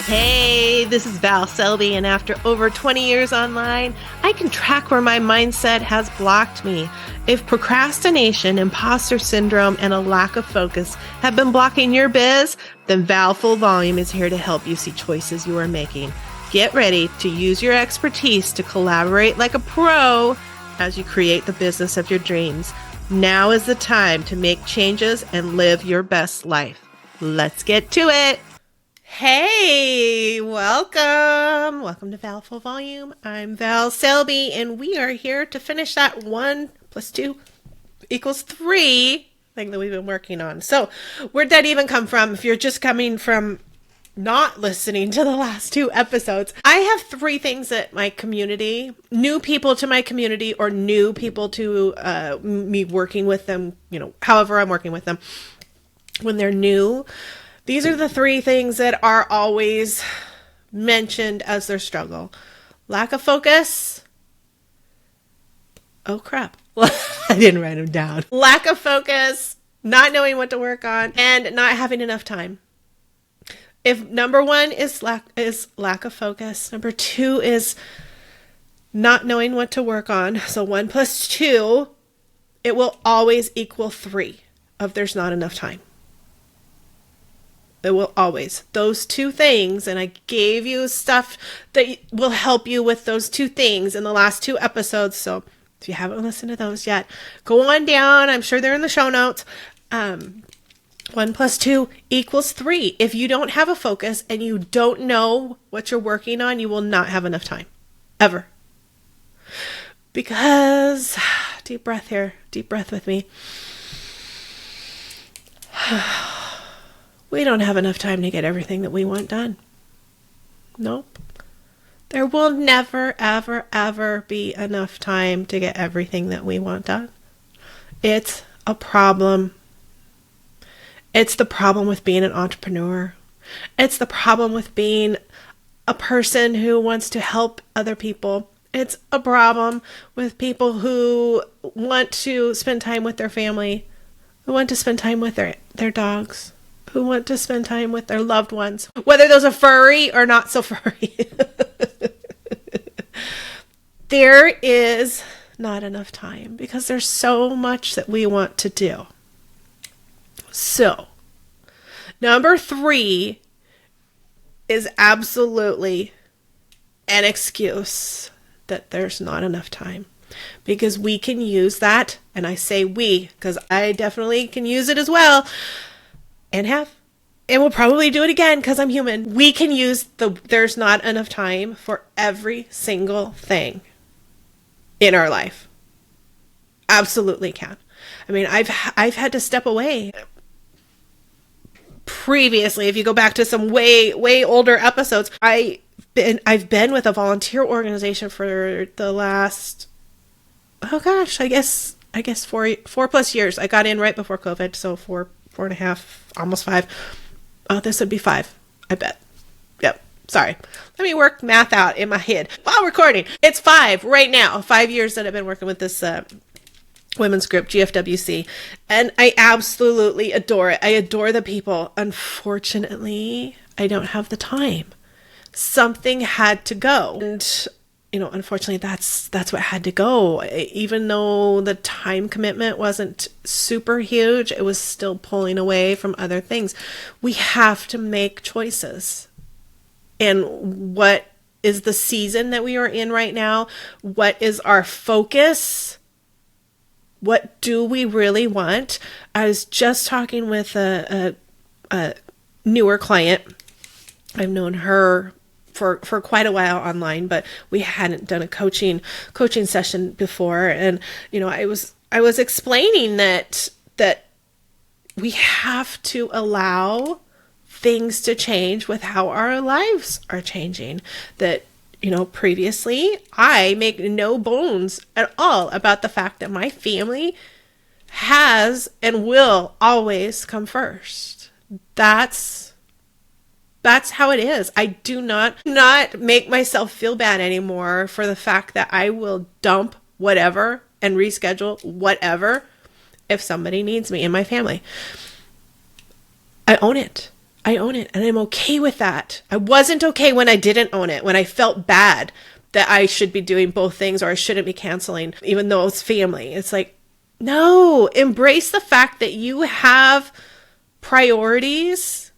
Hey, this is Val Selby, and after over 20 years online, I can track where my mindset has blocked me. If procrastination, imposter syndrome, and a lack of focus have been blocking your biz, then Val Full Volume is here to help you see choices you are making. Get ready to use your expertise to collaborate like a pro as you create the business of your dreams. Now is the time to make changes and live your best life. Let's get to it. Hey, welcome. Welcome to Val Full Volume. I'm Val Selby, and we are here to finish that 1 + 2 = 3 thing that we've been working on. So where'd that even come from? If you're just coming from not listening to the last 2 episodes, I have 3 things that my community, new people to my community, or new people to me working with them, however I'm working with them, when they're new, these are the 3 things that are always mentioned as their struggle. Lack of focus. Oh, crap. I didn't write them down. Lack of focus, not knowing what to work on, and not having enough time. If number 1 is lack of focus, number 2 is not knowing what to work on. So 1 + 2, it will always equal 3 if there's not enough time. It will always. Those 2 things, and I gave you stuff that will help you with those 2 things in the last 2 episodes. So if you haven't listened to those yet, go on down. I'm sure they're in the show notes. 1 + 2 = 3. If you don't have a focus and you don't know what you're working on, you will not have enough time. Ever. Because, deep breath here. Deep breath with me. We don't have enough time to get everything that we want done. Nope. There will never, ever, ever be enough time to get everything that we want done. It's a problem. It's the problem with being an entrepreneur. It's the problem with being a person who wants to help other people. It's a problem with people who want to spend time with their family, who want to spend time with their dogs, who want to spend time with their loved ones, whether those are furry or not so furry. There is not enough time because there's so much that we want to do. So, number 3 is absolutely an excuse that there's not enough time. Because we can use that, and I say we, because I definitely can use it as well, and will probably do it again because I'm human. We can use there's not enough time for every single thing in our life. Absolutely can. I mean, I've had to step away. Previously, if you go back to some way older episodes, I've been with a volunteer organization for the last, I guess 4+ years. I got in right before COVID, so 4.5, almost 5. Oh, this would be 5, I bet. Yep. Sorry. Let me work math out in my head while recording. It's 5 right now. 5 years that I've been working with this women's group, GFWC, and I absolutely adore it. I adore the people. Unfortunately, I don't have the time. Something had to go, and unfortunately, that's what had to go. Even though the time commitment wasn't super huge, it was still pulling away from other things. We have to make choices. And what is the season that we are in right now? What is our focus? What do we really want? I was just talking with a newer client. I've known her for quite a while online, but we hadn't done a coaching session before. And, I was explaining that we have to allow things to change with how our lives are changing. That, previously I make no bones at all about the fact that my family has and will always come first. That's how it is. I do not make myself feel bad anymore for the fact that I will dump whatever and reschedule whatever if somebody needs me in my family. I own it. I own it and I'm okay with that. I wasn't okay when I didn't own it, when I felt bad that I should be doing both things or I shouldn't be canceling, even though it's family. It's like, no, embrace the fact that you have priorities,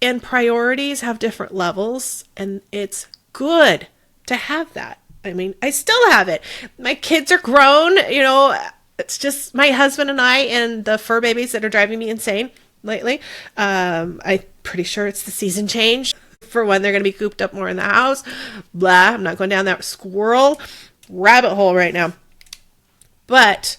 and priorities have different levels, and it's good to have that. I mean, I still have it. My kids are grown, it's just my husband and I and the fur babies that are driving me insane lately. I'm pretty sure it's the season change for when they're going to be cooped up more in the house. Blah, I'm not going down that squirrel rabbit hole right now. But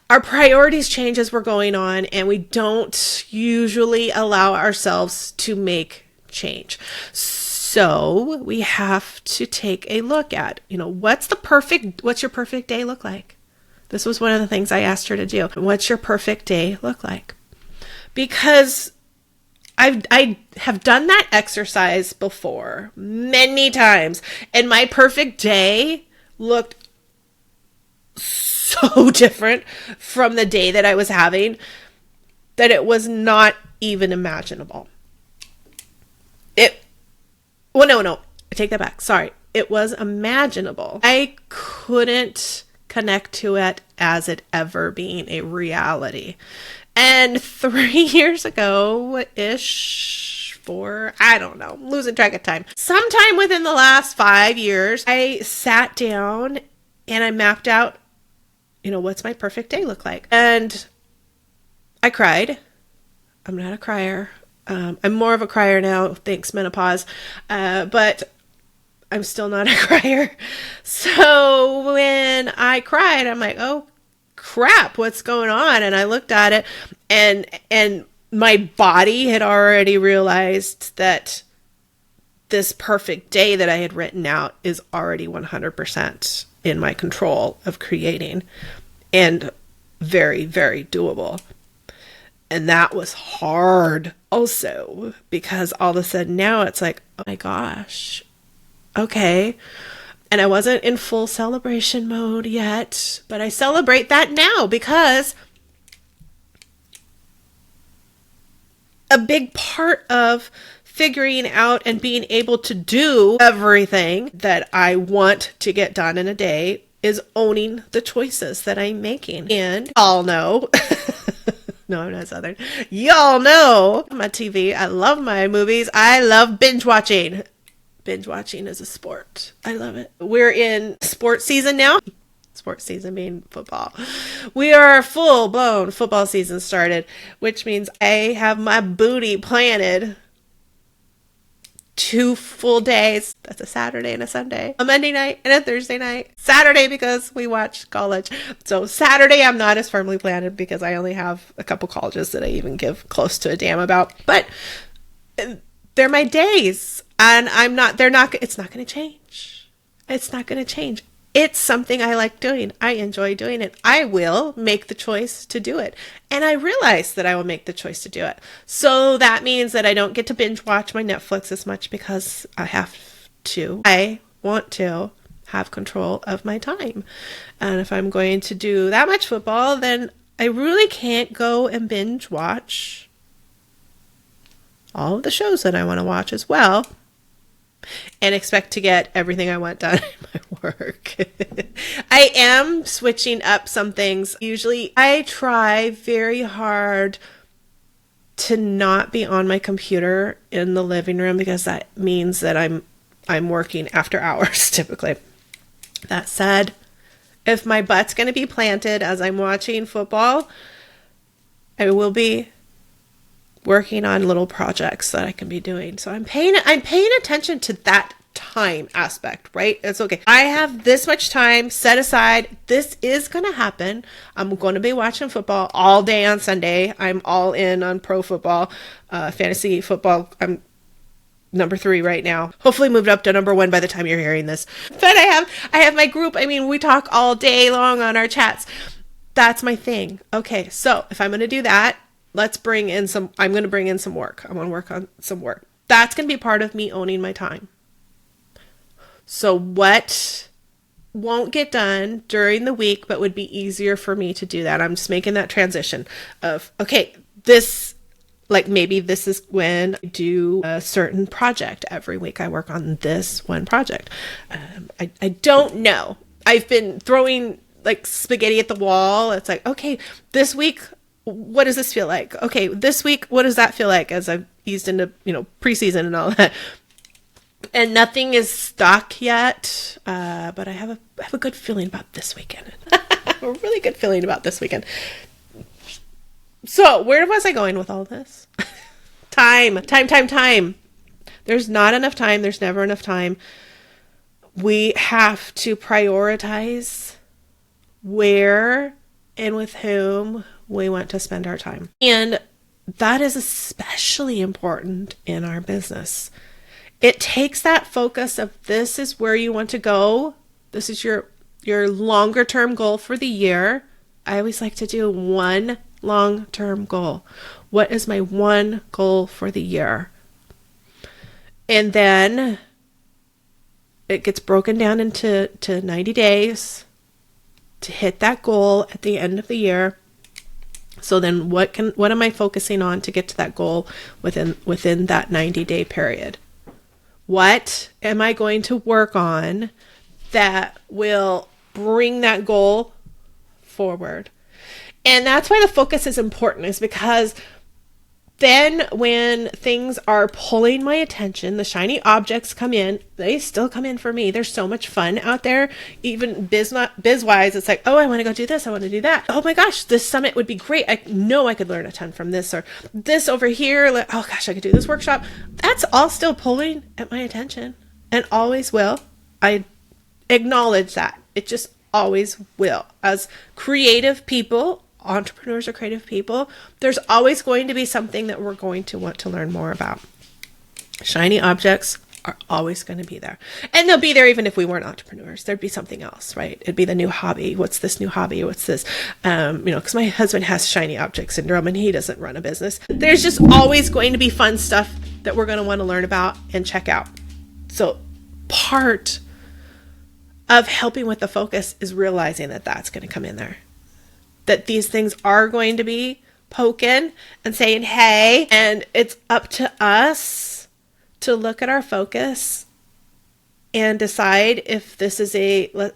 our priorities change as we're going on, and we don't usually allow ourselves to make change. So we have to take a look at, what's your perfect day look like? This was one of the things I asked her to do. What's your perfect day look like? Because I have done that exercise before many times, and my perfect day looked so different from the day that I was having that it was not even imaginable. No, I take that back. Sorry. It was imaginable. I couldn't connect to it as it ever being a reality. And 3 years ago-ish, I don't know, I'm losing track of time. Sometime within the last 5 years, I sat down and I mapped out, what's my perfect day look like? And I cried. I'm not a crier. I'm more of a crier now, thanks menopause. But I'm still not a crier. So when I cried, I'm like, oh crap, what's going on? And I looked at it, and my body had already realized that this perfect day that I had written out is already 100% in my control of creating, and very, very doable. And that was hard also, because all of a sudden now it's like, oh my gosh, okay. And I wasn't in full celebration mode yet, but I celebrate that now, because a big part of figuring out and being able to do everything that I want to get done in a day is owning the choices that I'm making. And y'all know, no, I'm not Southern. Y'all know my TV. I love my movies. I love binge watching. Binge watching is a sport. I love it. We're in sports season now. Sports season being football. We are full blown football season started, which means I have my booty planted 2 full days. That's a Saturday and a Sunday. A Monday night and a Thursday night. Saturday because we watch college. So Saturday I'm not as firmly planted because I only have a couple colleges that I even give close to a damn about. But they're my days. And it's not going to change. It's not going to change. It's something I like doing. I enjoy doing it. I will make the choice to do it. And I realize that I will make the choice to do it. So that means that I don't get to binge watch my Netflix as much because I have to. I want to have control of my time. And if I'm going to do that much football, then I really can't go and binge watch all of the shows that I want to watch as well, and expect to get everything I want done in my work. I am switching up some things. Usually I try very hard to not be on my computer in the living room, because that means that I'm working after hours typically. That said, if my butt's going to be planted as I'm watching football, I will be working on little projects that I can be doing. So I'm paying attention to that time aspect, right? It's okay. I have this much time set aside. This is going to happen. I'm going to be watching football all day on Sunday. I'm all in on pro football, fantasy football. I'm number 3 right now. Hopefully moved up to number 1 by the time you're hearing this. But I have my group. I mean, we talk all day long on our chats. That's my thing. Okay. So if I'm going to do that, I'm going to bring in some work. I'm going to work on some work. That's going to be part of me owning my time. So what won't get done during the week, but would be easier for me to do that? I'm just making that transition of, okay, this Like maybe this is when I do a certain project. Every week I work on this one project. I don't know. I've been throwing like spaghetti at the wall. It's like, okay, this week, what does this feel like? Okay, this week, what does that feel like as I've eased into, preseason and all that? And nothing is stuck yet, but I have a good feeling about this weekend. A really good feeling about this weekend. So, where was I going with all this? Time. There's not enough time. There's never enough time. We have to prioritize where and with whom we want to spend our time. And that is especially important in our business. It takes that focus of this is where you want to go. This is your longer term goal for the year. I always like to do one long-term goal. What is my one goal for the year? And then it gets broken down into 90 days to hit that goal at the end of the year. So then what am I focusing on to get to that goal within that 90-day period? What am I going to work on that will bring that goal forward? And that's why the focus is important, is because then when things are pulling my attention, the shiny objects come in, they still come in for me. There's so much fun out there, even biz-wise. It's like, oh, I want to go do this. I want to do that. Oh my gosh, this summit would be great. I know I could learn a ton from this, or this over here. Like, oh gosh, I could do this workshop. That's all still pulling at my attention, and always will. I acknowledge that. It just always will. As creative people, entrepreneurs are creative people, there's always going to be something that we're going to want to learn more about. Shiny objects are always going to be there. And they'll be there even if we weren't entrepreneurs. There'd be something else, right? It'd be the new hobby. What's this new hobby? What's this? Because my husband has shiny object syndrome and he doesn't run a business. There's just always going to be fun stuff that we're going to want to learn about and check out. So part of helping with the focus is realizing that that's going to come in there. That these things are going to be poking and saying, hey, and it's up to us to look at our focus and decide if this is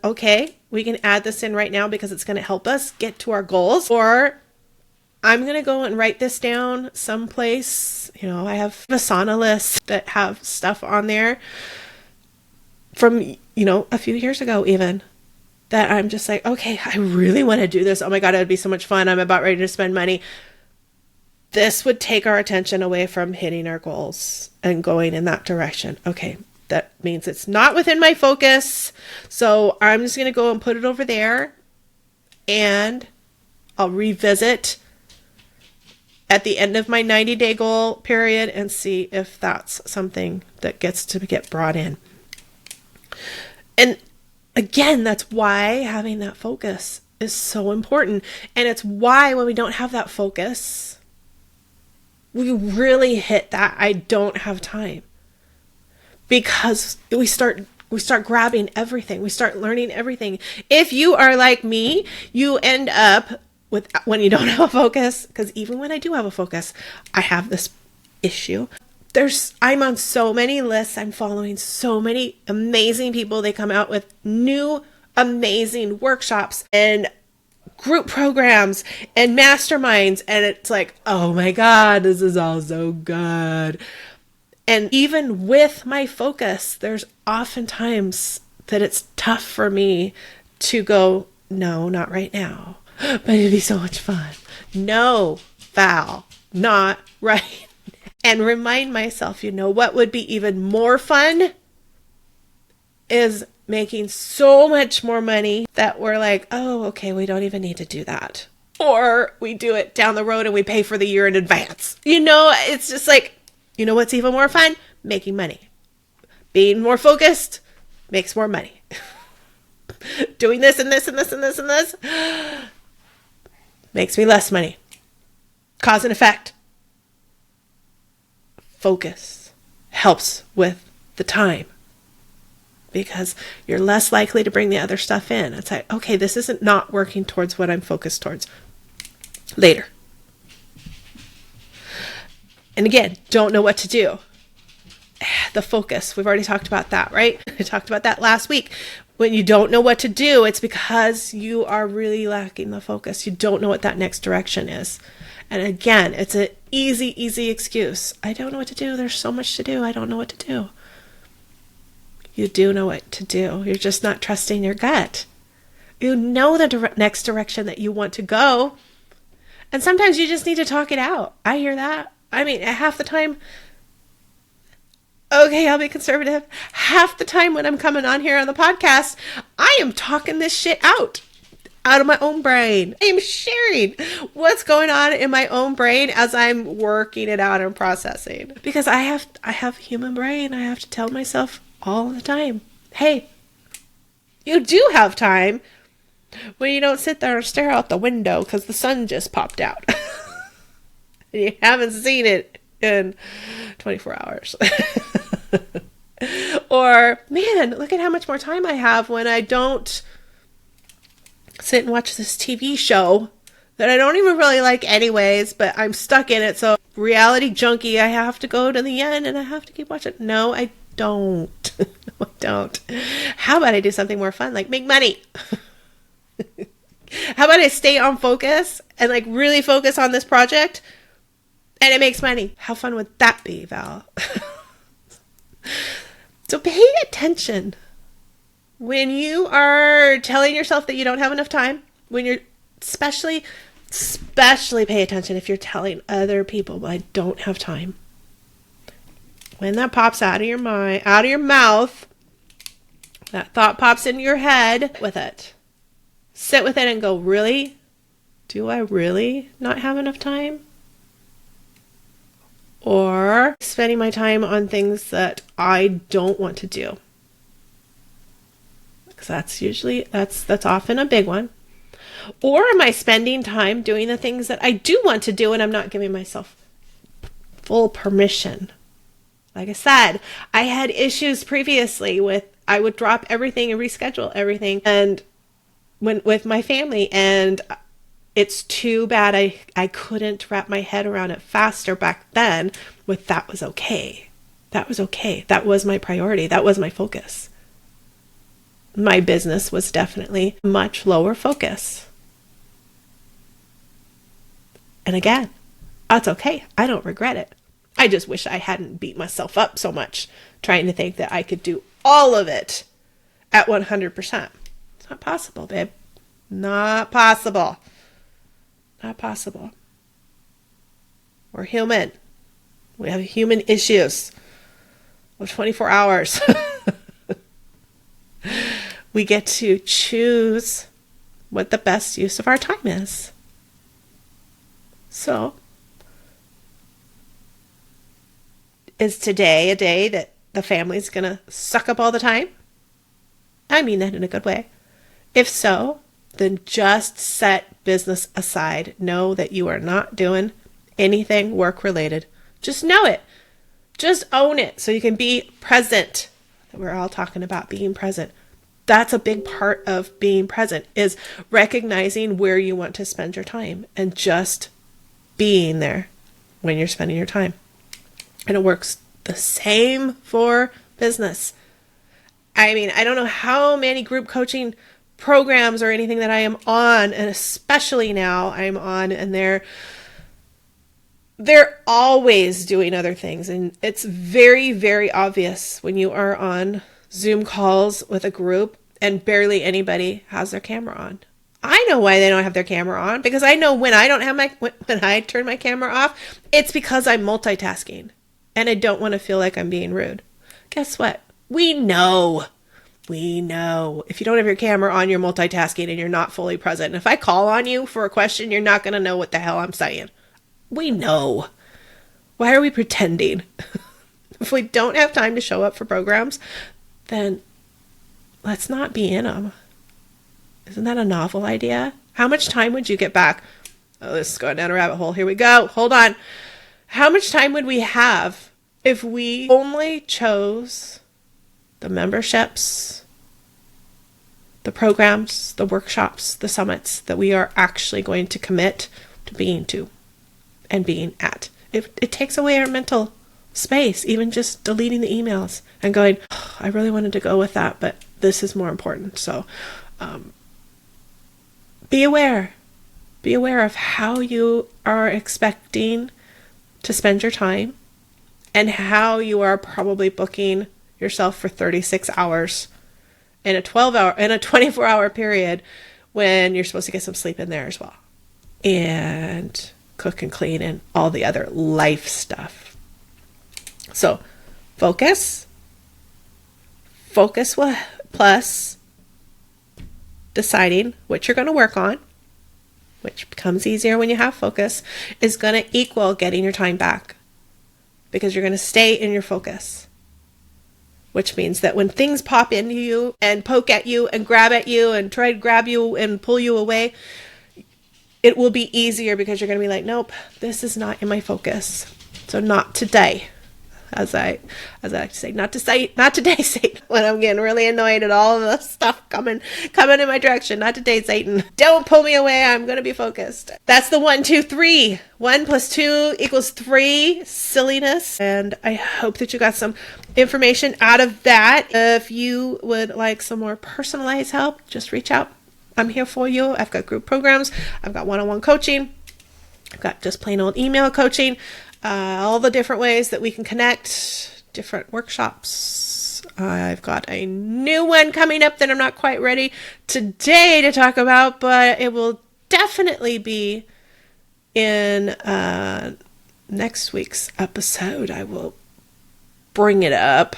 okay, we can add this in right now because it's going to help us get to our goals, or I'm going to go and write this down someplace. I have a Asana list that have stuff on there from, a few years ago even, that I'm just like, okay, I really want to do this. Oh my God, it would be so much fun. I'm about ready to spend money. This would take our attention away from hitting our goals and going in that direction. Okay, that means it's not within my focus. So I'm just going to go and put it over there, and I'll revisit at the end of my 90-day goal period and see if that's something that gets to get brought in. And again, that's why having that focus is so important. And it's why when we don't have that focus, we really hit that I don't have time. Because we start grabbing everything. We start learning everything. If you are like me, you end up with, when you don't have a focus, because even when I do have a focus, I have this issue. I'm on so many lists. I'm following so many amazing people. They come out with new amazing workshops and group programs and masterminds. And it's like, oh my God, this is all so good. And even with my focus, there's oftentimes that it's tough for me to go, no, not right now, but it'd be so much fun. No, Val, not right. And remind myself, what would be even more fun is making so much more money that we're like, oh, okay, we don't even need to do that. Or we do it down the road and we pay for the year in advance. It's just like, what's even more fun? Making money. Being more focused makes more money. Doing this and this and this and this and this makes me less money. Cause and effect. Focus helps with the time because you're less likely to bring the other stuff in. It's like, okay, this isn't not working towards what I'm focused towards. Later. And again, don't know what to do. The focus, we've already talked about that, right? I talked about that last week. When you don't know what to do, it's because you are really lacking the focus. You don't know what that next direction is. And again, it's an easy excuse. I don't know what to do. There's so much to do. I don't know what to do. You do know what to do. You're just not trusting your gut. You know the next direction that you want to go. And sometimes you just need to talk it out. I hear that. I mean, half the time, okay, I'll be conservative. Half the time when I'm coming on here on the podcast, I am talking this shit out of my own brain. I am sharing what's going on in my own brain as I'm working it out and processing. Because I have human brain. I have to tell myself all the time, hey, you do have time when you don't sit there and stare out the window because the sun just popped out. And you haven't seen it in 24 hours. Or, man, look at how much more time I have when I don't sit and watch this TV show that I don't even really like anyways, but I'm stuck in it. So reality junkie, I have to go to the end and I have to keep watching. No, I don't. No, I don't. How about I do something more fun, like make money? How about I stay on focus and like really focus on this project and it makes money? How fun would that be, Val? So pay attention when you are telling yourself that you don't have enough time, when you're especially pay attention if you're telling other people, I don't have time. When that pops out of your mind, out of your mouth, that thought pops into your head with it. Sit with it and go, really? Do I really not have enough time? Or spending my time on things that I don't want to do. Because that's often a big one. Or am I spending time doing the things that I do want to do and I'm not giving myself full permission? Like I said, I had issues previously with, I would drop everything and reschedule everything and with my family, and it's too bad I couldn't wrap my head around it faster back then with that was okay. That was okay. That was my priority. That was my focus. My business was definitely much lower focus. And again, that's okay. I don't regret it. I just wish I hadn't beat myself up so much trying to think that I could do all of it at 100%. It's not possible, babe. Not possible. Not possible. We're human. We have human issues of 24 hours. We get to choose what the best use of our time is. So, is today a day that the family's going to suck up all the time? I mean that in a good way. If so, then just set business aside. Know that you are not doing anything work-related. Just know it. Just own it so you can be present. We're all talking about being present. That's a big part of being present, is recognizing where you want to spend your time and just being there when you're spending your time. And it works the same for business. I mean, I don't know how many group coaching programs or anything that I am on, and especially now I'm on, and they're always doing other things. And it's very, very obvious when you are on Zoom calls with a group and barely anybody has their camera on. I know why they don't have their camera on, because I know when I don't have when I turn my camera off, it's because I'm multitasking and I don't want to feel like I'm being rude. Guess what? We know if you don't have your camera on, you're multitasking and you're not fully present. And if I call on you for a question, you're not going to know what the hell I'm saying. We know. Why are we pretending? If we don't have time to show up for programs, then let's not be in them. Isn't that a novel idea? How much time would you get back? Oh, this is going down a rabbit hole. Here we go. Hold on. How much time would we have if we only chose the memberships, the programs, the workshops, the summits that we are actually going to commit to being at? it takes away our mental space, even just deleting the emails and going, oh, I really wanted to go with that, but this is more important. So be aware of how you are expecting to spend your time and how you are probably booking yourself for 36 hours in a 24-hour period when you're supposed to get some sleep in there as well, and cook and clean and all the other life stuff. So focus plus deciding what you're going to work on, which becomes easier when you have focus, is going to equal getting your time back, because you're going to stay in your focus, which means that when things pop into you and poke at you and grab at you and try to grab you and pull you away, it will be easier, because you're going to be like, nope, this is not in my focus. So not today. As I like to say, not today, Satan. When I'm getting really annoyed at all of the stuff coming in my direction. Not today, Satan. Don't pull me away. I'm going to be focused. That's the 1, 2, 3. 1 + 2 = 3 silliness. And I hope that you got some information out of that. If you would like some more personalized help, just reach out. I'm here for you. I've got group programs. I've got one-on-one coaching. I've got just plain old email coaching. All the different ways that we can connect, different workshops. I've got a new one coming up that I'm not quite ready today to talk about, but it will definitely be in next week's episode. I will bring it up,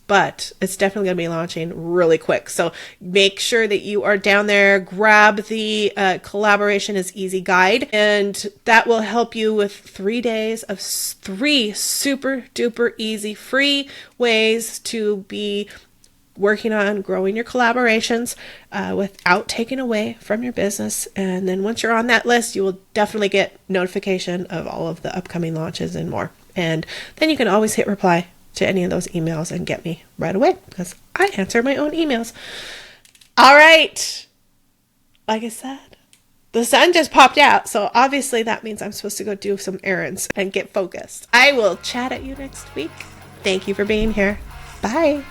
but it's definitely going to be launching really quick. So make sure that you are down there. Grab the Collaboration is Easy guide, and that will help you with 3 days of 3 super duper easy free ways to be working on growing your collaborations without taking away from your business. And then once you're on that list, you will definitely get notification of all of the upcoming launches and more. And then you can always hit reply to any of those emails and get me right away, because I answer my own emails. All right. Like I said, the sun just popped out, so obviously that means I'm supposed to go do some errands and get focused. I will chat at you next week. Thank you for being here. Bye.